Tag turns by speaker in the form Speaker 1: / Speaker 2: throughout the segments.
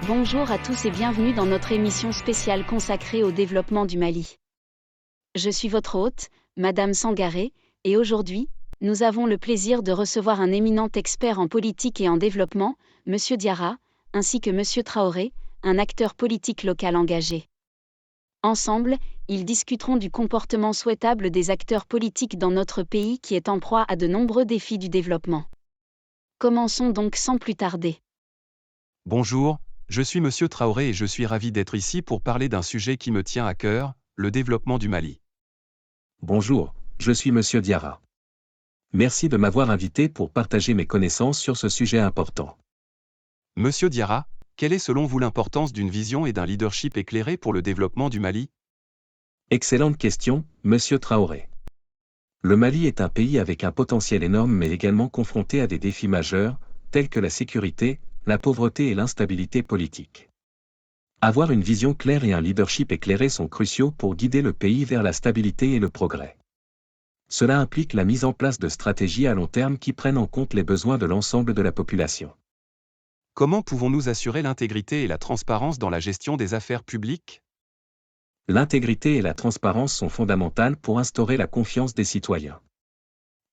Speaker 1: Bonjour à tous et bienvenue dans notre émission spéciale consacrée au développement du Mali. Je suis votre hôte, Madame Sangaré, et aujourd'hui, nous avons le plaisir de recevoir un éminent expert en politique et en développement, Monsieur Diarra, ainsi que Monsieur Traoré, un acteur politique local engagé. Ensemble, ils discuteront du comportement souhaitable des acteurs politiques dans notre pays qui est en proie à de nombreux défis du développement. Commençons donc sans plus tarder.
Speaker 2: Bonjour, je suis Monsieur Traoré et je suis ravi d'être ici pour parler d'un sujet qui me tient à cœur, le développement du Mali.
Speaker 3: Bonjour, je suis Monsieur Diarra. Merci de m'avoir invité pour partager mes connaissances sur ce sujet important.
Speaker 2: Monsieur Diarra, quelle est selon vous l'importance d'une vision et d'un leadership éclairé pour le développement du Mali?
Speaker 3: Excellente question, Monsieur Traoré. Le Mali est un pays avec un potentiel énorme mais également confronté à des défis majeurs, tels que la sécurité, la pauvreté et l'instabilité politique. Avoir une vision claire et un leadership éclairé sont cruciaux pour guider le pays vers la stabilité et le progrès. Cela implique la mise en place de stratégies à long terme qui prennent en compte les besoins de l'ensemble de la population.
Speaker 2: Comment pouvons-nous assurer l'intégrité et la transparence dans la gestion des affaires publiques?
Speaker 3: L'intégrité et la transparence sont fondamentales pour instaurer la confiance des citoyens.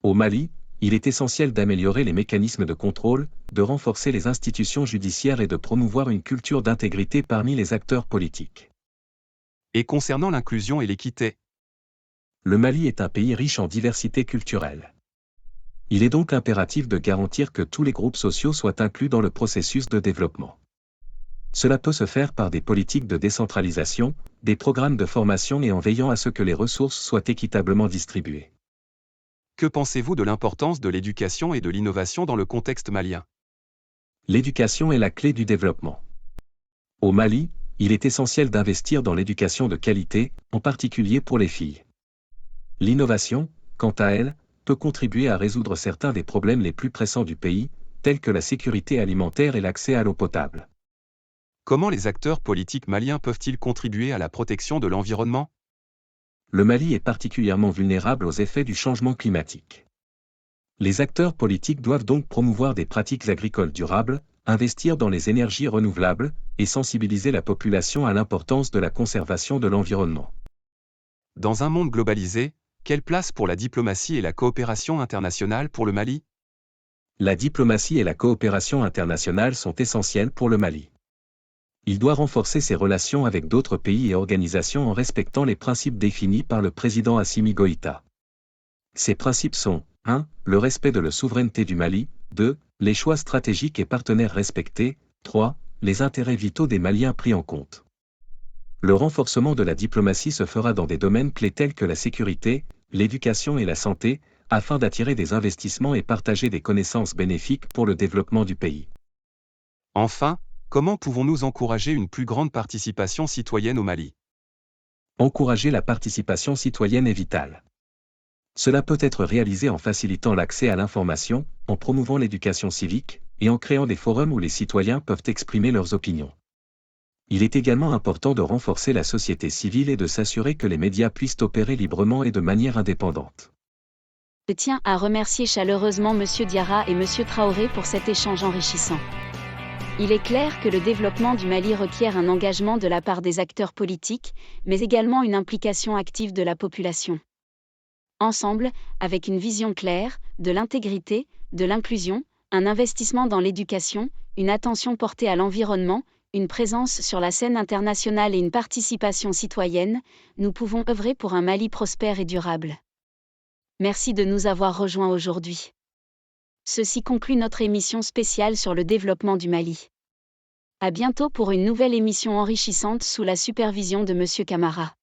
Speaker 3: Au Mali, il est essentiel d'améliorer les mécanismes de contrôle, de renforcer les institutions judiciaires et de promouvoir une culture d'intégrité parmi les acteurs politiques.
Speaker 2: Et concernant l'inclusion et l'équité?
Speaker 3: Le Mali est un pays riche en diversité culturelle. Il est donc impératif de garantir que tous les groupes sociaux soient inclus dans le processus de développement. Cela peut se faire par des politiques de décentralisation, des programmes de formation et en veillant à ce que les ressources soient équitablement distribuées.
Speaker 2: Que pensez-vous de l'importance de l'éducation et de l'innovation dans le contexte malien?
Speaker 3: L'éducation est la clé du développement. Au Mali, il est essentiel d'investir dans l'éducation de qualité, en particulier pour les filles. L'innovation, quant à elle, peut contribuer à résoudre certains des problèmes les plus pressants du pays, tels que la sécurité alimentaire et l'accès à l'eau potable.
Speaker 2: Comment les acteurs politiques maliens peuvent-ils contribuer à la protection de l'environnement?
Speaker 3: Le Mali est particulièrement vulnérable aux effets du changement climatique. Les acteurs politiques doivent donc promouvoir des pratiques agricoles durables, investir dans les énergies renouvelables, et sensibiliser la population à l'importance de la conservation de l'environnement.
Speaker 2: Dans un monde globalisé, quelle place pour la diplomatie et la coopération internationale pour le Mali?
Speaker 3: La diplomatie et la coopération internationale sont essentielles pour le Mali. Il doit renforcer ses relations avec d'autres pays et organisations en respectant les principes définis par le président Assimi Goïta. Ces principes sont 1. Le respect de la souveraineté du Mali, 2. Les choix stratégiques et partenaires respectés, 3. Les intérêts vitaux des Maliens pris en compte. Le renforcement de la diplomatie se fera dans des domaines clés tels que la sécurité, l'éducation et la santé, afin d'attirer des investissements et partager des connaissances bénéfiques pour le développement du pays.
Speaker 2: Enfin, comment pouvons-nous encourager une plus grande participation citoyenne au Mali?
Speaker 3: Encourager la participation citoyenne est vital. Cela peut être réalisé en facilitant l'accès à l'information, en promouvant l'éducation civique, et en créant des forums où les citoyens peuvent exprimer leurs opinions. Il est également important de renforcer la société civile et de s'assurer que les médias puissent opérer librement et de manière indépendante.
Speaker 1: Je tiens à remercier chaleureusement Monsieur Diarra et Monsieur Traoré pour cet échange enrichissant. Il est clair que le développement du Mali requiert un engagement de la part des acteurs politiques, mais également une implication active de la population. Ensemble, avec une vision claire, de l'intégrité, de l'inclusion, un investissement dans l'éducation, une attention portée à l'environnement, une présence sur la scène internationale et une participation citoyenne, nous pouvons œuvrer pour un Mali prospère et durable. Merci de nous avoir rejoints aujourd'hui. Ceci conclut notre émission spéciale sur le développement du Mali. À bientôt pour une nouvelle émission enrichissante sous la supervision de Monsieur Camara.